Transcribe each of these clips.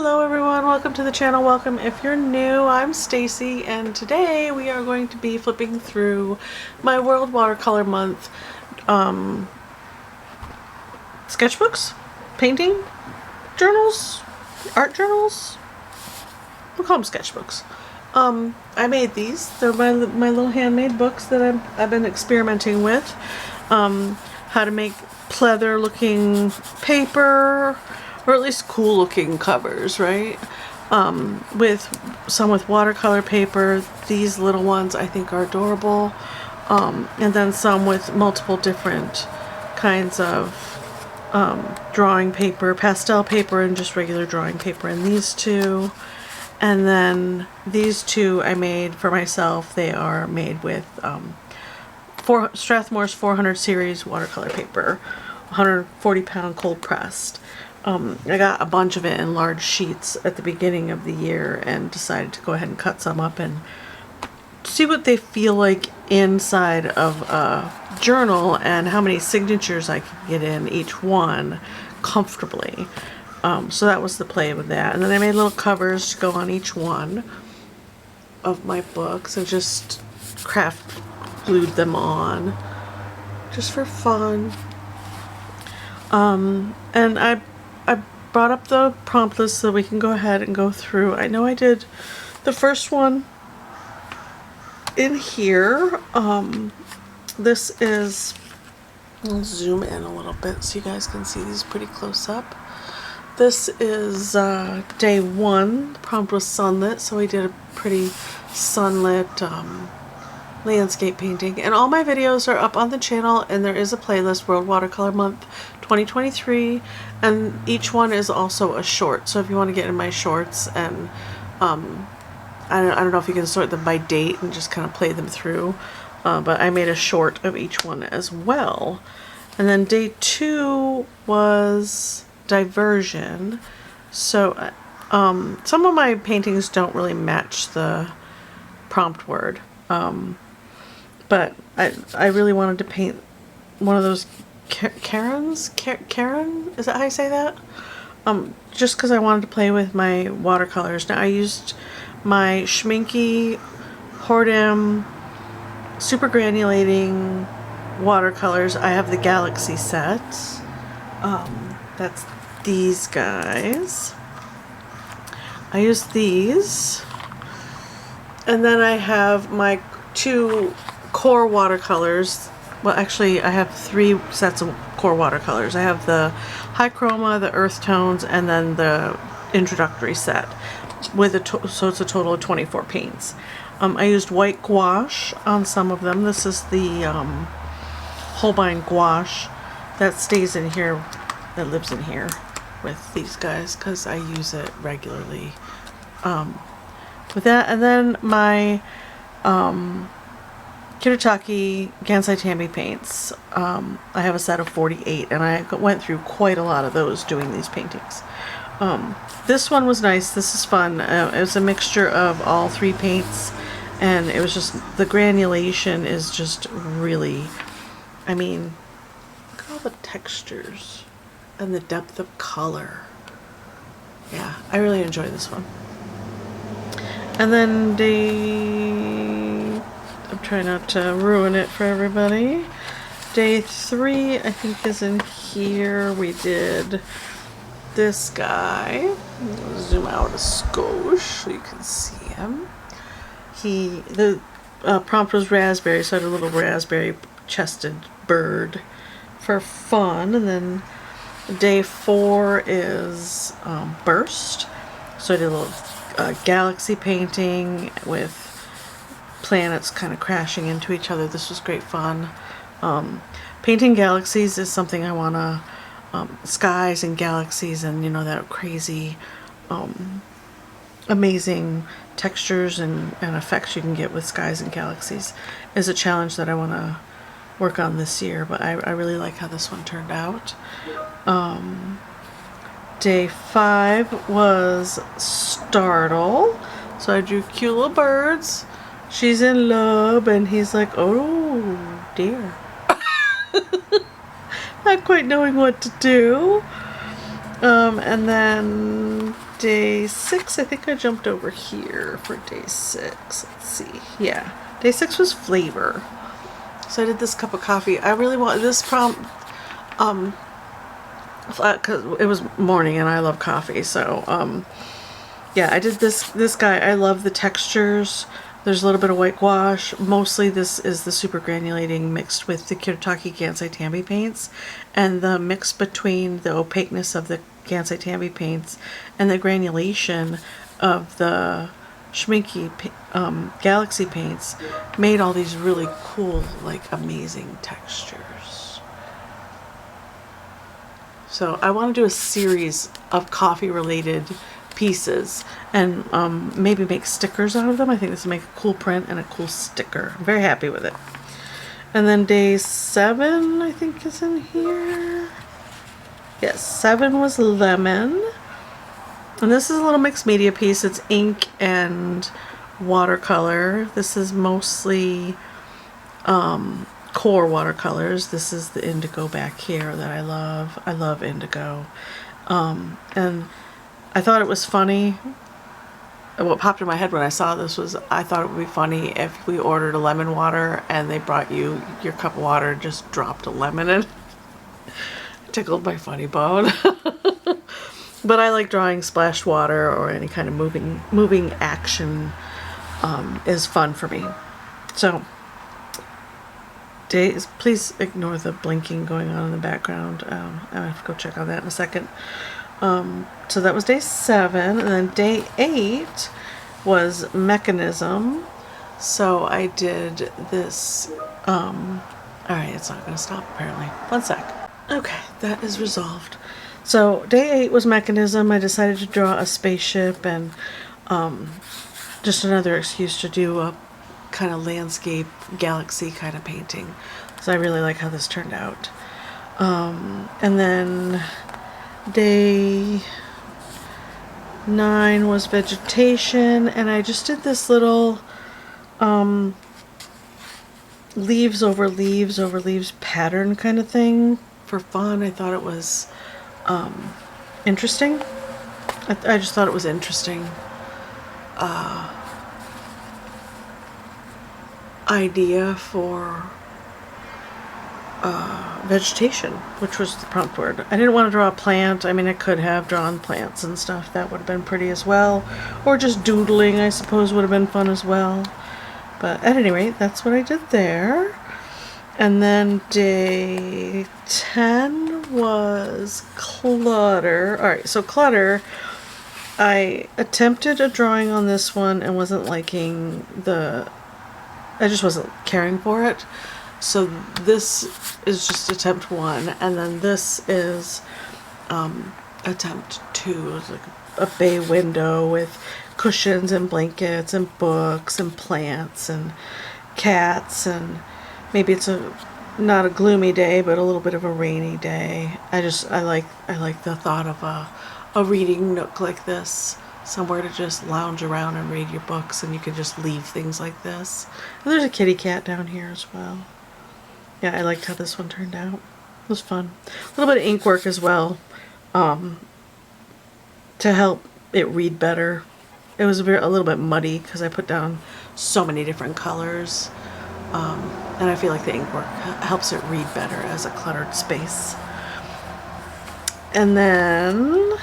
Hello everyone, welcome to the channel. Welcome if you're new. I'm Stacy and today we are going to be flipping through my World Watercolor Month sketchbooks, painting journals, art journals. We'll call them sketchbooks. I made these. They're my little handmade books that I've been experimenting with. How to make pleather looking paper, or at least cool looking covers, right? With some with watercolor paper. These little ones I think are adorable. And then some with multiple different kinds of drawing paper, pastel paper and just regular drawing paper, and these two. And then these two I made for myself. They are made with Strathmore's 400 series watercolor paper, 140-pound cold pressed. I got a bunch of it in large sheets at the beginning of the year and decided to go ahead and cut some up and see what they feel like inside of a journal and how many signatures I could get in each one comfortably. So that was the play with that. And then I made little covers to go on each one of my books and just craft glued them on just for fun. And I brought up the prompt list so we can go ahead and go through. I know I did the first one in here. This is, I'll zoom in a little bit so you guys can see these pretty close up. This is day one. The prompt was sunlit, so we did a pretty sunlit landscape painting. And all my videos are up on the channel, and there is a playlist, World Watercolor Month 2023, and each one is also a short. So if you want to get in my shorts, and I don't know if you can sort them by date and just kind of play them through, but I made a short of each one as well. And then day two was diversion. So some of my paintings don't really match the prompt word, but I really wanted to paint one of those Karens? Karen? Is that how you say that? Just because I wanted to play with my watercolors. Now I used my Schminky Horadam super granulating watercolors. I have the Galaxy sets. That's these guys. I use these. And then I have my two core watercolors. Well, actually, I have three sets of core watercolors. I have the high chroma, the earth tones, and then the introductory set, with so it's a total of 24 paints. I used white gouache on some of them. This is the Holbein gouache that stays in here, that lives in here with these guys, because I use it regularly. With that, and then my Kiritaki Gansai Tambi paints. I have a set of 48, and I went through quite a lot of those doing these paintings. This one was nice. This is fun. It was a mixture of all three paints, and it was just, the granulation is just really, I mean, look at all the textures and the depth of color. Yeah, I really enjoy this one. And then I'm trying not to ruin it for everybody. Day three, I think, is in here. We did this guy. I'll zoom out a skosh so you can see him. The prompt was raspberry, so I had a little raspberry chested bird for fun. And then day four is burst. So I did a little galaxy painting with planets kind of crashing into each other. This was great fun. Painting galaxies is something I want to, skies and galaxies, and you know, that crazy amazing textures and effects you can get with skies and galaxies is a challenge that I want to work on this year, but I really like how this one turned out. Day five was startle. So I drew cute little birds. She's in love, and he's like, oh dear. Not quite knowing what to do. And then day 6, I think I jumped over here for day 6. Let's see. Yeah. Day 6 was flavor. So I did this cup of coffee. I really want this prompt, because it was morning and I love coffee. So, yeah, I did this guy. I love the textures. There's a little bit of whitewash. Mostly this is the super granulating mixed with the Kiritake Gansai Tambi paints. And the mix between the opaqueness of the Gansai Tambi paints and the granulation of the Schminky Galaxy paints made all these really cool, like amazing textures. So I want to do a series of coffee related pieces and maybe make stickers out of them. I think this will make a cool print and a cool sticker. I'm very happy with it. And then day 7, I think, is in here. Yes, 7 was lemon. And this is a little mixed media piece. It's ink and watercolor. This is mostly core watercolors. This is the indigo back here that I love. I love indigo. And I thought it was funny. What popped in my head when I saw this was I thought it would be funny if we ordered a lemon water and they brought you your cup of water and just dropped a lemon in. Tickled my funny bone. But I like drawing splashed water or any kind of moving action is fun for me. So days, please ignore the blinking going on in the background. I have to go check on that in a second. So that was day 7, and then day 8 was mechanism. So I did this, alright, it's not going to stop apparently. One sec. Okay, that is resolved. So day 8 was mechanism. I decided to draw a spaceship and just another excuse to do a kind of landscape galaxy kind of painting. So I really like how this turned out. And then day 9 was vegetation, and I just did this little leaves over leaves over leaves pattern kind of thing for fun. I thought it was interesting. I just thought it was interesting idea for vegetation, which was the prompt word. I didn't want to draw a plant. I mean, I could have drawn plants and stuff. That would have been pretty as well. Or just doodling, I suppose, would have been fun as well. But at any rate, that's what I did there. And then day 10 was clutter. Alright, so clutter, I attempted a drawing on this one and wasn't liking I just wasn't caring for it. So this is just attempt 1, and then this is attempt 2. It's like a bay window with cushions and blankets and books and plants and cats, and maybe it's not a gloomy day, but a little bit of a rainy day. I like the thought of a reading nook like this, somewhere to just lounge around and read your books, and you can just leave things like this. And there's a kitty cat down here as well. Yeah, I liked how this one turned out. It was fun. A little bit of ink work as well, to help it read better. It was a little bit muddy because I put down so many different colors, and I feel like the ink work helps it read better as a cluttered space. And then,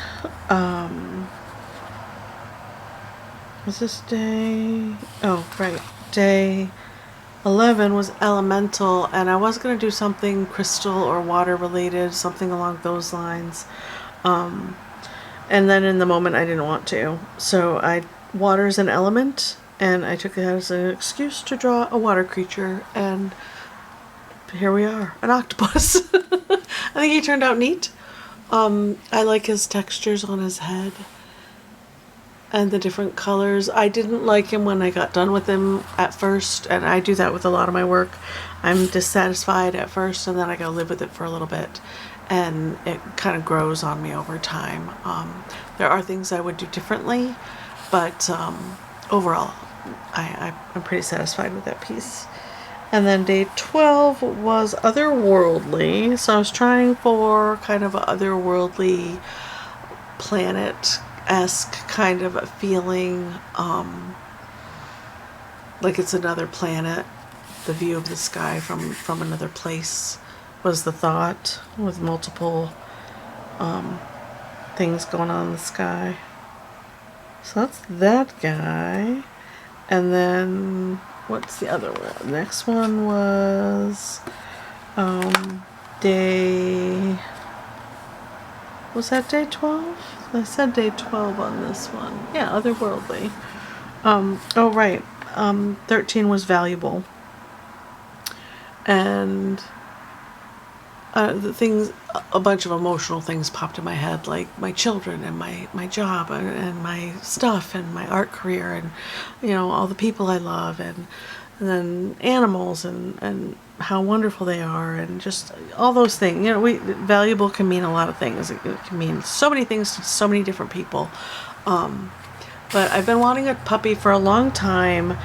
was this day? Oh, right. Day 11 was elemental, and I was going to do something crystal or water related, something along those lines. And then in the moment I didn't want to. So water is an element, and I took it as an excuse to draw a water creature, and here we are, an octopus. I think he turned out neat. I like his textures on his head and the different colors. I didn't like him when I got done with him at first, and I do that with a lot of my work. I'm dissatisfied at first, and then I gotta live with it for a little bit, and it kind of grows on me over time. There are things I would do differently, but overall I'm pretty satisfied with that piece. And then day 12 was otherworldly, so I was trying for kind of an otherworldly planet-esque kind of a feeling, like it's another planet. The view of the sky from another place was the thought, with multiple things going on in the sky. So that's that guy. And then, what's the other one? Next one was day... Was that day 12? I said day 12 on this one. Yeah, otherworldly. Oh, right. 13 was valuable. And the things, a bunch of emotional things popped in my head, like my children and my job and my stuff and my art career and, you know, all the people I love, and then animals and how wonderful they are, and just all those things. You know, valuable can mean a lot of things. It can mean so many things to so many different people. But I've been wanting a puppy for a long time.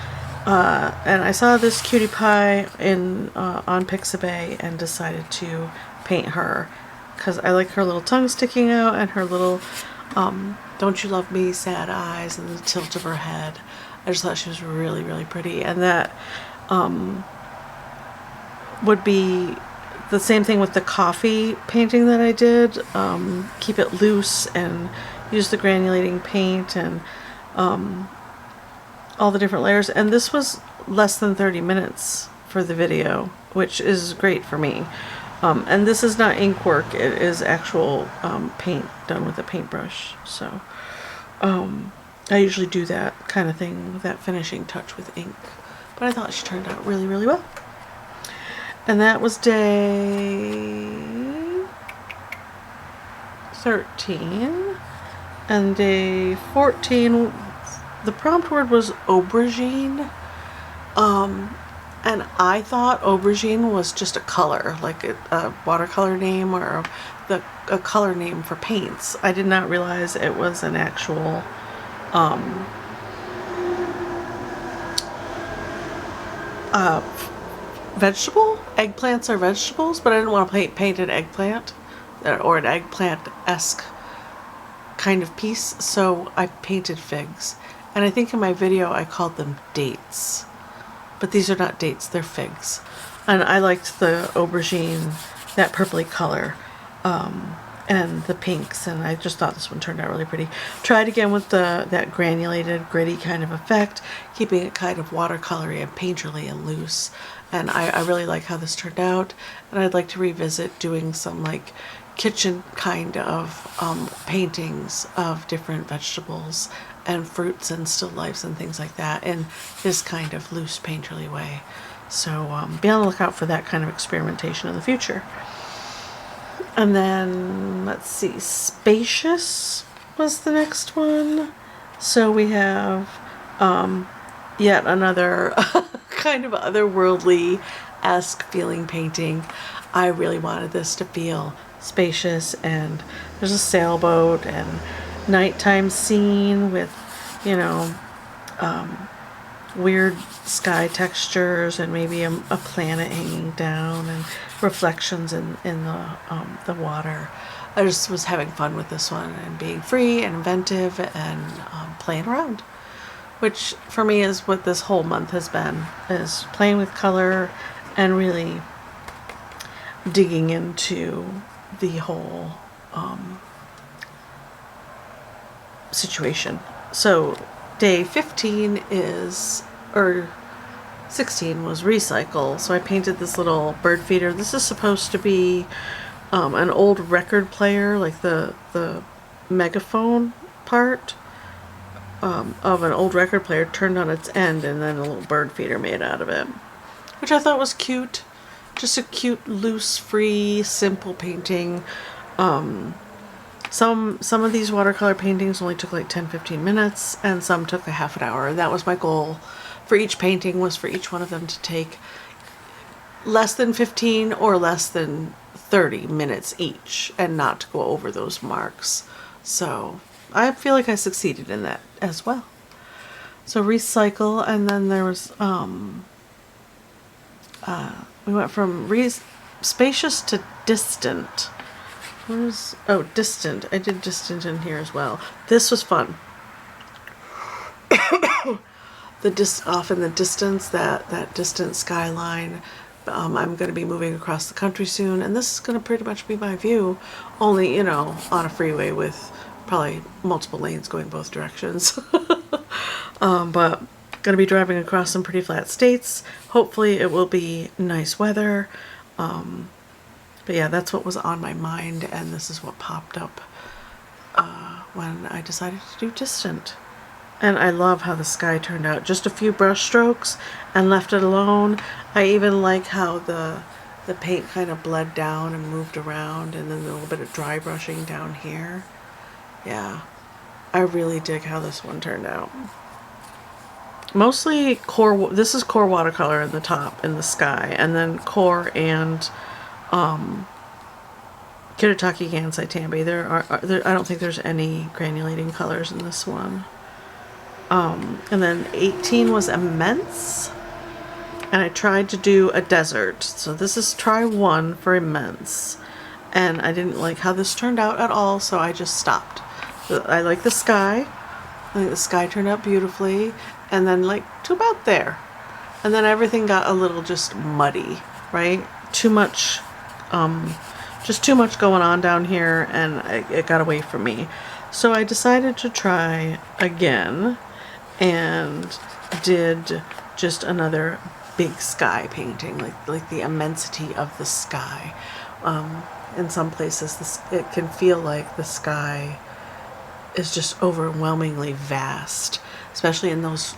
And I saw this cutie pie on Pixabay and decided to paint her because I like her little tongue sticking out and her little don't you love me sad eyes and the tilt of her head. I just thought she was really, really pretty, and that would be the same thing with the coffee painting that I did. Keep it loose and use the granulating paint and all the different layers. And this was less than 30 minutes for the video, which is great for me. And this is not ink work, it is actual paint done with a paintbrush. So I usually do that kind of thing, that finishing touch with ink. But I thought she turned out really, really well. And that was day 13. And day 14, the prompt word was aubergine. And I thought aubergine was just a color, like a watercolor name or a color name for paints. I did not realize it was an actual vegetable. Eggplants are vegetables, but I didn't want to paint an eggplant or an eggplant-esque kind of piece, so I painted figs. And I think in my video I called them dates. But these are not dates, they're figs. And I liked the aubergine, that purpley color, and the pinks, and I just thought this one turned out really pretty. Tried again with that granulated, gritty kind of effect, keeping it kind of watercolory and painterly and loose. And I really like how this turned out, and I'd like to revisit doing some like kitchen kind of paintings of different vegetables and fruits and still lifes and things like that in this kind of loose painterly way. So be on the lookout for that kind of experimentation in the future. And then let's see, spacious was the next one. So we have yet another kind of otherworldly-esque feeling painting. I really wanted this to feel spacious, and there's a sailboat and nighttime scene with, you know, weird sky textures and maybe a planet hanging down and reflections in the water. I just was having fun with this one and being free and inventive and playing around, which for me is what this whole month has been, is playing with color and really digging into the whole situation. So day 15 or 16 was recycle. So I painted this little bird feeder. This is supposed to be an old record player, like the megaphone part of an old record player turned on its end, and then a little bird feeder made out of it, which I thought was cute. Just a cute, loose, free, simple painting. Some of these watercolor paintings only took like 10-15 minutes, and some took a half an hour. That was my goal for each painting, was for each one of them to take less than 15 or less than 30 minutes each, and not to go over those marks. So I feel like I succeeded in that as well. So recycle, and then there was we went from spacious to distant. Where's, oh, distant. I did distant in here as well. This was fun. Off in the distance, that distant skyline. I'm going to be moving across the country soon, and this is going to pretty much be my view, only, you know, on a freeway with probably multiple lanes going both directions. But going to be driving across some pretty flat states. Hopefully it will be nice weather. But yeah, that's what was on my mind, and this is what popped up when I decided to do distant. And I love how the sky turned out. Just a few brush strokes and left it alone. I even like how the paint kind of bled down and moved around, and then a little bit of dry brushing down here. Yeah, I really dig how this one turned out. Mostly core, this is core watercolor in the top, in the sky, and then core and Kiritake Gansai Tambi. I don't think there's any granulating colors in this one. And then 18 was immense, and I tried to do a desert. So this is try 1 for immense, and I didn't like how this turned out at all, so I just stopped. I like the sky. I think the sky turned out beautifully, and then like to about there, and then everything got a little just muddy, right? Too much, just too much going on down here, and it got away from me. So I decided to try again and did just another big sky painting, like the immensity of the sky. In some places it can feel like the sky is just overwhelmingly vast, especially in those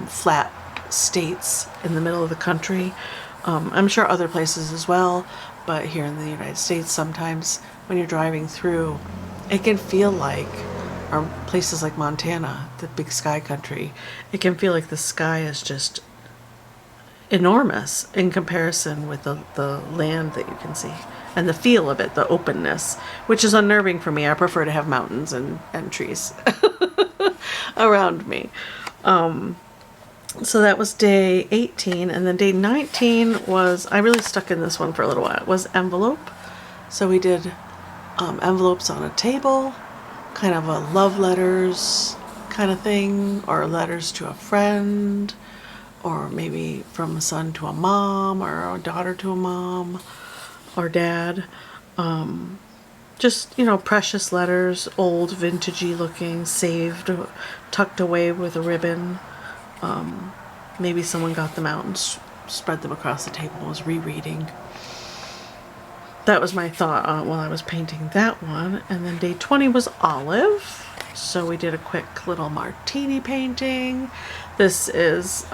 flat states in the middle of the country. I'm sure other places as well, but here in the United States, sometimes when you're driving through, it can feel like, or places like Montana, the big sky country, it can feel like the sky is just enormous in comparison with the land that you can see, and the feel of it, the openness, which is unnerving for me. I prefer to have mountains and trees around me. So that was day 18, and then day 19 was, I really stuck in this one for a little while, it was envelope. So we did envelopes on a table, kind of a love letters kind of thing, or letters to a friend, or maybe from a son to a mom, or a daughter to a mom or dad. Just, you know, precious letters, old, vintagey looking, saved, tucked away with a ribbon. Maybe someone got them out and spread them across the table and was rereading. That was my thought while I was painting that one. And then day 20 was olive. So we did a quick little martini painting. This is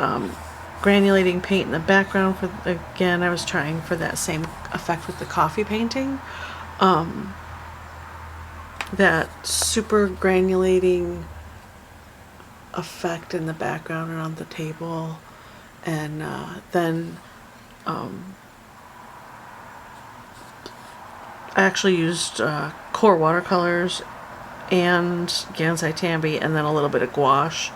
granulating paint in the background. Again, I was trying for that same effect with the coffee painting. That super granulating effect in the background and on the table. And then I actually used core watercolors and Gansai Tambi, and then a little bit of gouache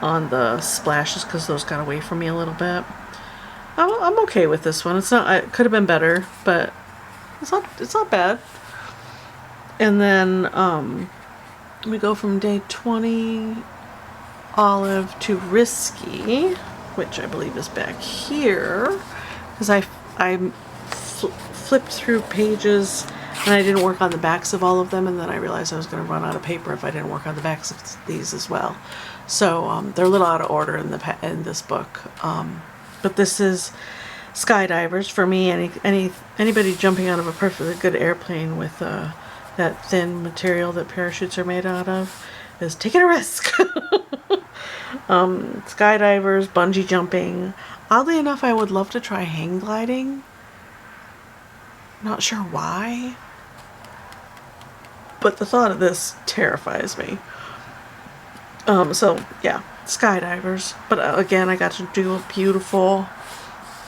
on the splashes because those got away from me a little bit. I'm okay with this one. It's not. It could have been better, but it's not bad. And then we go from day 20 olive to risky, which I believe is back here, because I flipped through pages and I didn't work on the backs of all of them, and then I realized I was going to run out of paper if I didn't work on the backs of these as well. So they're a little out of order in this book. But this is skydivers for me. Anybody jumping out of a perfectly good airplane with that thin material that parachutes are made out of is taking a risk. Skydivers, bungee jumping. Oddly enough, I would love to try hang gliding. Not sure why, but the thought of this terrifies me. So yeah, skydivers. But again, I got to do a beautiful,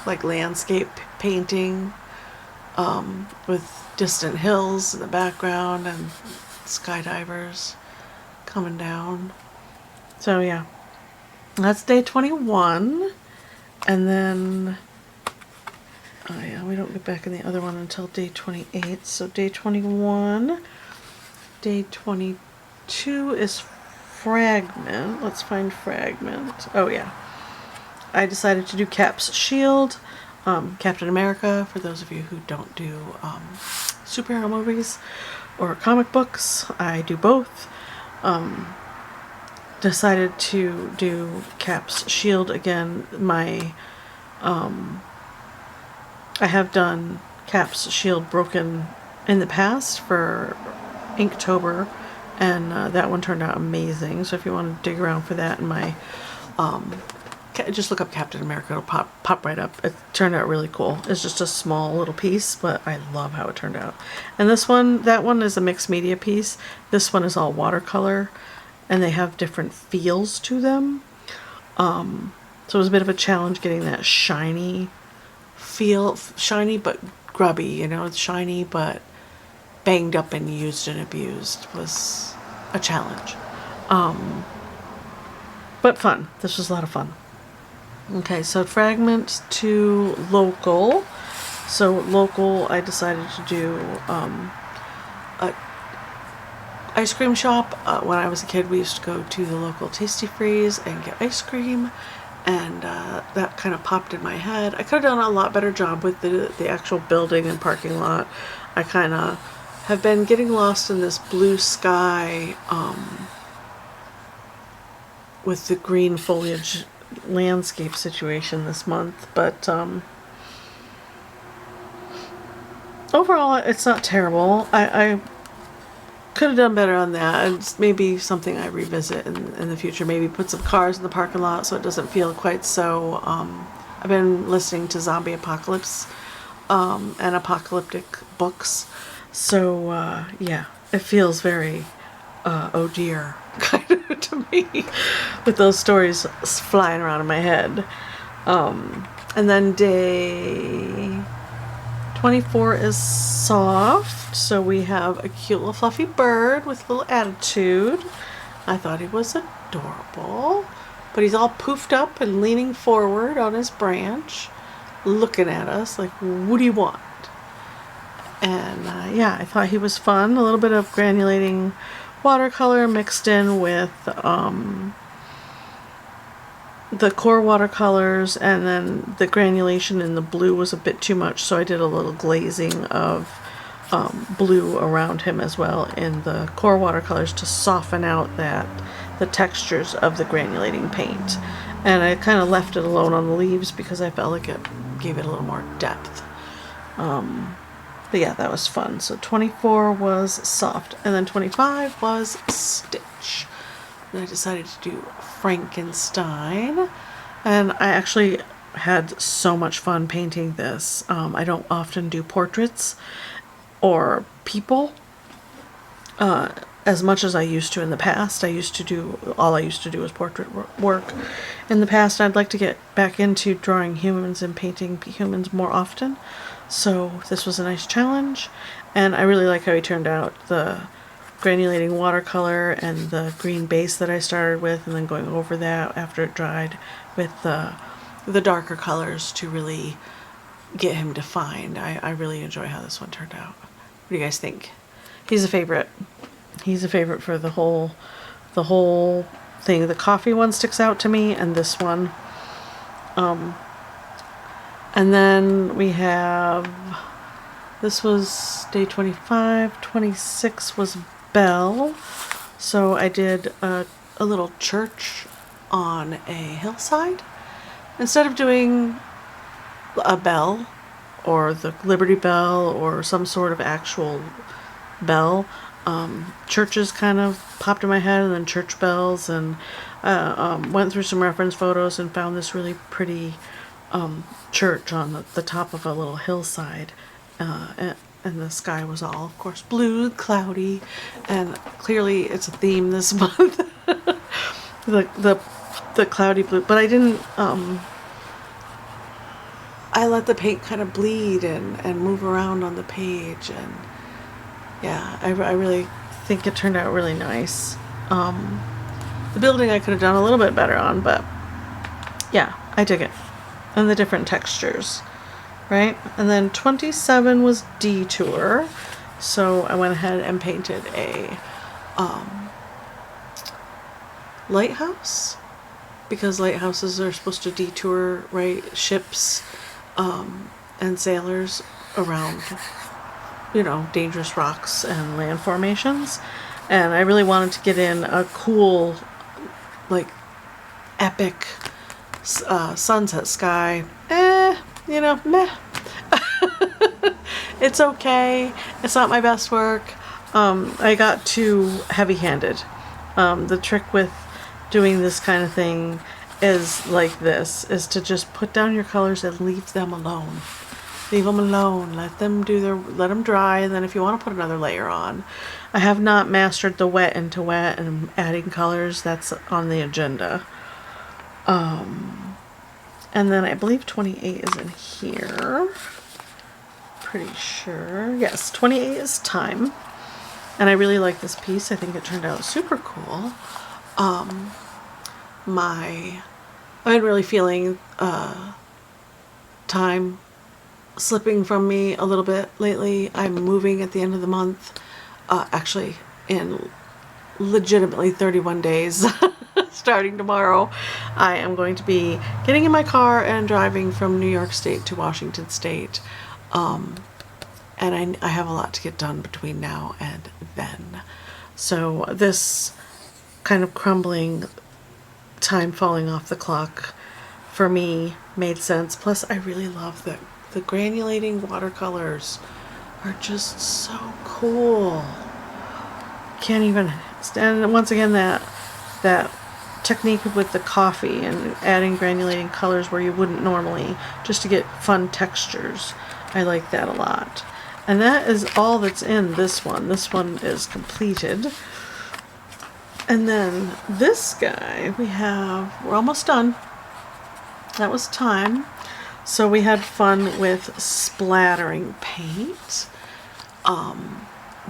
like, landscape painting with distant hills in the background and skydivers coming down. So yeah, that's day 21. And then Oh yeah, we don't get back in the other one until day 28. So day 21, day 22 is Fragment. Let's find Fragment. Oh yeah. I decided to do Cap's Shield, Captain America, for those of you who don't do superhero movies or comic books. I do both. Decided to do Cap's Shield again. I have done Cap's Shield broken in the past for Inktober, and that one turned out amazing. So if you want to dig around for that in my, just look up Captain America, it'll pop right up. It turned out really cool. It's just a small little piece, but I love how it turned out. And this one, that one is a mixed media piece. This one is all watercolor, and they have different feels to them. So it was a bit of a challenge getting that shiny feel, shiny but grubby, you know, it's shiny but banged up and used and abused was a challenge. But fun. This was a lot of fun. Okay, so Fragment to local. So local, I decided to do a ice cream shop. When I was a kid, we used to go to the local Tasty Freeze and get ice cream, and that kind of popped in my head. I could have done a lot better job with the actual building and parking lot. I kind of have been getting lost in this blue sky with the green foliage landscape situation this month, but overall it's not terrible. I could have done better on that. It's maybe something I revisit in the future. Maybe put some cars in the parking lot so it doesn't feel quite so... I've been listening to zombie apocalypse and apocalyptic books. So yeah, it feels very oh dear kind of to me with those stories flying around in my head. And then day 24 is soft, so we have a cute little fluffy bird with a little attitude. I thought he was adorable, but he's all poofed up and leaning forward on his branch, looking at us like, what do you want? And yeah, I thought he was fun. A little bit of granulating watercolor mixed in with the core watercolors, and then the granulation in the blue was a bit too much, so I did a little glazing of blue around him as well in the core watercolors to soften out the textures of the granulating paint. And I kind of left it alone on the leaves because I felt like it gave it a little more depth. But yeah, that was fun. So 24 was soft, and then 25 was Stitch. And I decided to do Frankenstein, and I actually had so much fun painting this. I don't often do portraits or people as much as I used to in the past. All I used to do was portrait work in the past. I'd like to get back into drawing humans and painting humans more often. So this was a nice challenge, and I really like how he turned out. The granulating watercolor and the green base that I started with, and then going over that after it dried with the darker colors to really get him defined. I really enjoy how this one turned out. What do you guys think? He's a favorite. He's a favorite for the whole thing. The coffee one sticks out to me, and this one. And then we have, this was day 25, 26 was Bell. So I did a little church on a hillside. Instead of doing a bell or the Liberty Bell or some sort of actual bell, churches kind of popped in my head, and then church bells, and went through some reference photos and found this really pretty church on the top of a little hillside, and the sky was all, of course, blue and cloudy, and clearly it's a theme this month. the cloudy blue, but I didn't I let the paint kind of bleed and move around on the page, and yeah, I really think it turned out really nice. The building I could have done a little bit better on, but yeah, I dig it. And the different textures. right? And then 27 was detour. So I went ahead and painted a lighthouse, because lighthouses are supposed to detour, right, ships and sailors around, you know, dangerous rocks and land formations. And I really wanted to get in a cool, like, epic sunset sky. You know, meh. It's okay. It's not my best work. I got too heavy-handed. The trick with doing this kind of thing is like this, is to just put down your colors and leave them alone. Leave them alone. Let them dry, and then if you want to put another layer on. I have not mastered the wet into wet and adding colors. That's on the agenda. And then I believe 28 is in here. Pretty sure. Yes, 28 is time. And I really like this piece. I think it turned out super cool. I've been really feeling time slipping from me a little bit lately. I'm moving at the end of the month. Actually, in legitimately 31 days. Starting tomorrow, I am going to be getting in my car and driving from New York State to Washington State. And I have a lot to get done between now and then. So this kind of crumbling, time falling off the clock for me made sense. Plus, I really love that the granulating watercolors are just so cool. Can't even stand. And once again, that technique with the coffee and adding granulating colors where you wouldn't normally, just to get fun textures. I like that a lot. And that is all that's in this one. This one is completed. And then this guy, we're almost done. That was time. So we had fun with splattering paint.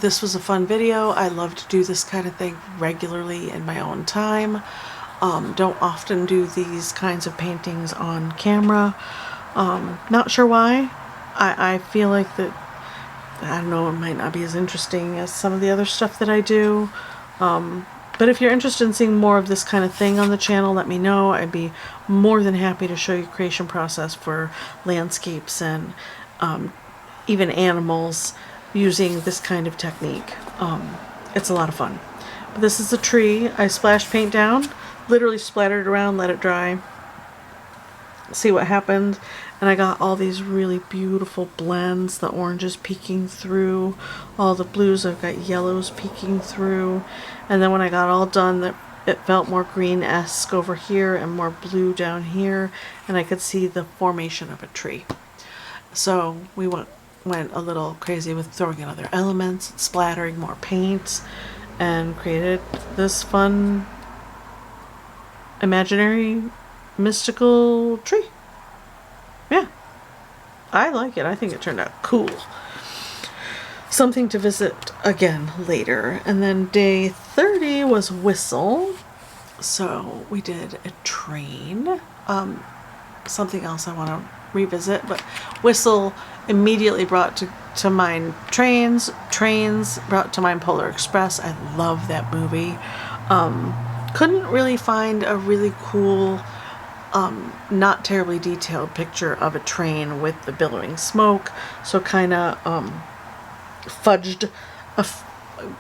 This was a fun video. I love to do this kind of thing regularly in my own time. Don't often do these kinds of paintings on camera. Not sure why. I feel like that, I don't know, it might not be as interesting as some of the other stuff that I do. But if you're interested in seeing more of this kind of thing on the channel, let me know. I'd be more than happy to show you creation process for landscapes and even animals using this kind of technique. It's a lot of fun. But this is a tree. I splashed paint down, literally splattered it around, let it dry, see what happened. And I got all these really beautiful blends, the oranges peeking through, all the blues, I've got yellows peeking through. And then when I got all done, it felt more green-esque over here and more blue down here, and I could see the formation of a tree. So we went a little crazy with throwing in other elements, splattering more paint, and created this fun imaginary mystical tree. Yeah, I like it. I think it turned out cool. Something to visit again later. And then day 30 was whistle. So we did a train. Something else I want to revisit, but whistle immediately brought to mind trains. Trains brought to mind Polar Express. I love that movie. Couldn't really find a really cool, not terribly detailed picture of a train with the billowing smoke, so kind of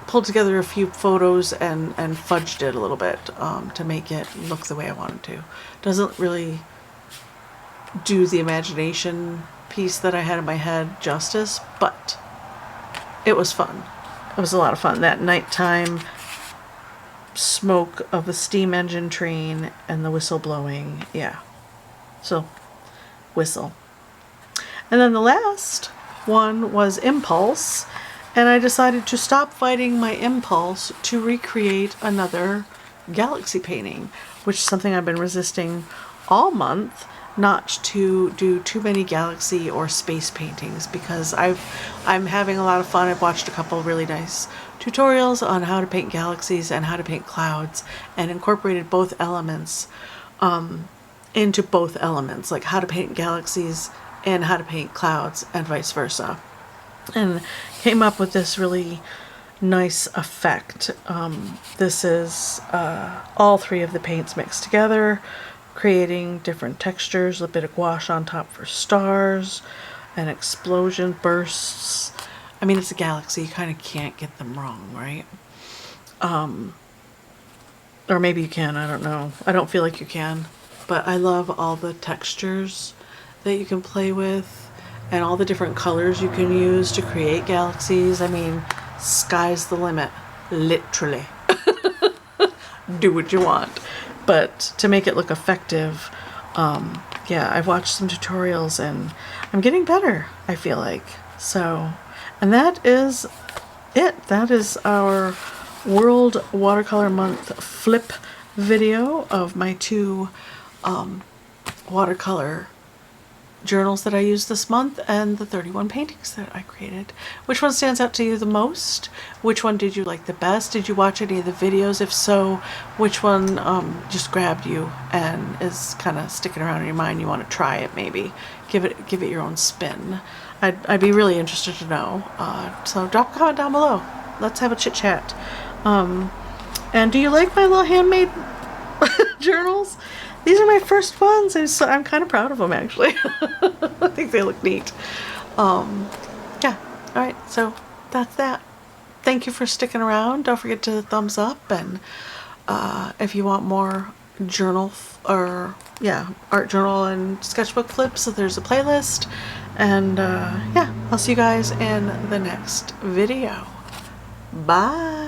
pulled together a few photos and fudged it a little bit to make it look the way I wanted to. Doesn't really do the imagination piece that I had in my head justice, but it was fun. It was a lot of fun. That nighttime smoke of a steam engine train and the whistle blowing. Yeah. So, whistle. And then the last one was impulse, and I decided to stop fighting my impulse to recreate another galaxy painting, which is something I've been resisting all month, not to do too many galaxy or space paintings, because I'm having a lot of fun. I've watched a couple really nice tutorials on how to paint galaxies and how to paint clouds, and incorporated both elements into both elements, like how to paint galaxies and how to paint clouds and vice versa, and came up with this really nice effect. This is all three of the paints mixed together, creating different textures, a bit of gouache on top for stars, an explosion, bursts. I mean, it's a galaxy, you kind of can't get them wrong, right? Or maybe you can, I don't know. I don't feel like you can. But I love all the textures that you can play with and all the different colors you can use to create galaxies. I mean, sky's the limit, literally. Do what you want. But to make it look effective, yeah, I've watched some tutorials and I'm getting better, I feel like. So, and that is it. That is our World Watercolor Month flip video of my two watercolor journals that I used this month and the 31 paintings that I created. Which one stands out to you the most? Which one did you like the best? Did you watch any of the videos? If so, which one just grabbed you and is kind of sticking around in your mind? You want to try it, maybe give it your own spin. I'd be really interested to know. So drop a comment down below. Let's have a chit chat. And do you like my little handmade journals? These are my first ones, and so I'm kind of proud of them, actually. I think they look neat. Yeah, alright, so that's that. Thank you for sticking around. Don't forget to thumbs up, and if you want more journal or art journal and sketchbook flips, so there's a playlist. And yeah, I'll see you guys in the next video. Bye.